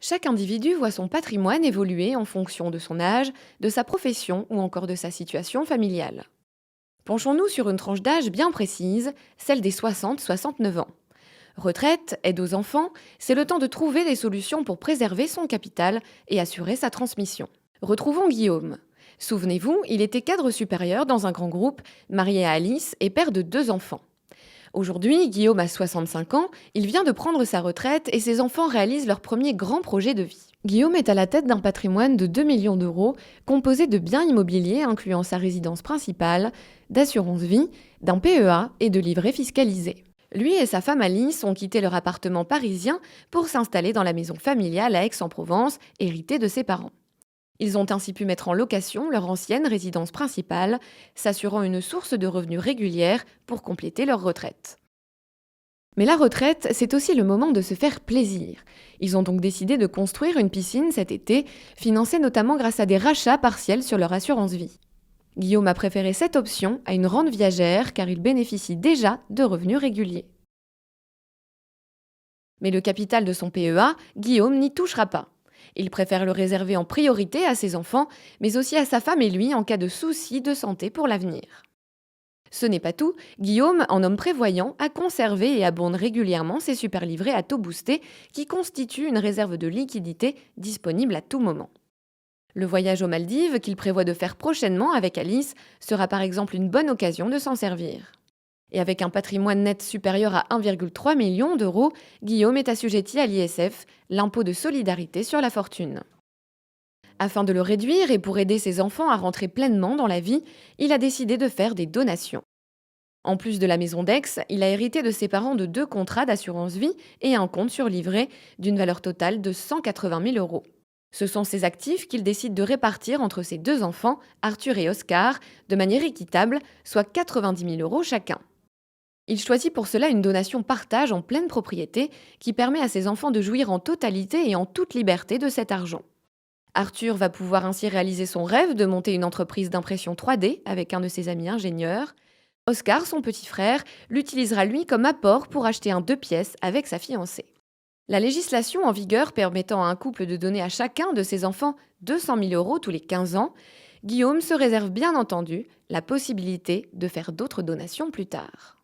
Chaque individu voit son patrimoine évoluer en fonction de son âge, de sa profession ou encore de sa situation familiale. Penchons-nous sur une tranche d'âge bien précise, celle des 60-69 ans. Retraite, aide aux enfants, c'est le temps de trouver des solutions pour préserver son capital et assurer sa transmission. Retrouvons Guillaume. Souvenez-vous, il était cadre supérieur dans un grand groupe, marié à Alice et père de 2 enfants. Aujourd'hui, Guillaume a 65 ans, il vient de prendre sa retraite et ses enfants réalisent leur premier grand projet de vie. Guillaume est à la tête d'un patrimoine de 2 millions d'euros, composé de biens immobiliers incluant sa résidence principale, d'assurance vie, d'un PEA et de livrets fiscalisés. Lui et sa femme Alice ont quitté leur appartement parisien pour s'installer dans la maison familiale à Aix-en-Provence, héritée de ses parents. Ils ont ainsi pu mettre en location leur ancienne résidence principale, s'assurant une source de revenus régulière pour compléter leur retraite. Mais la retraite, c'est aussi le moment de se faire plaisir. Ils ont donc décidé de construire une piscine cet été, financée notamment grâce à des rachats partiels sur leur assurance vie. Guillaume a préféré cette option à une rente viagère car il bénéficie déjà de revenus réguliers. Mais le capital de son PEA, Guillaume n'y touchera pas. Il préfère le réserver en priorité à ses enfants, mais aussi à sa femme et lui en cas de soucis de santé pour l'avenir. Ce n'est pas tout, Guillaume, en homme prévoyant, a conservé et abonde régulièrement ses super livrets à taux boosté qui constituent une réserve de liquidité disponible à tout moment. Le voyage aux Maldives qu'il prévoit de faire prochainement avec Alice sera par exemple une bonne occasion de s'en servir. Et avec un patrimoine net supérieur à 1,3 million d'euros, Guillaume est assujetti à l'ISF, l'impôt de solidarité sur la fortune. Afin de le réduire et pour aider ses enfants à rentrer pleinement dans la vie, il a décidé de faire des donations. En plus de la maison d'Aix, il a hérité de ses parents de 2 contrats d'assurance vie et un compte sur livret d'une valeur totale de 180 000 euros. Ce sont ces actifs qu'il décide de répartir entre ses 2 enfants, Arthur et Oscar, de manière équitable, soit 90 000 euros chacun. Il choisit pour cela une donation partage en pleine propriété qui permet à ses enfants de jouir en totalité et en toute liberté de cet argent. Arthur va pouvoir ainsi réaliser son rêve de monter une entreprise d'impression 3D avec un de ses amis ingénieurs. Oscar, son petit frère, l'utilisera lui comme apport pour acheter un 2 pièces avec sa fiancée. La législation en vigueur permettant à un couple de donner à chacun de ses enfants 200 000 euros tous les 15 ans, Guillaume se réserve bien entendu la possibilité de faire d'autres donations plus tard.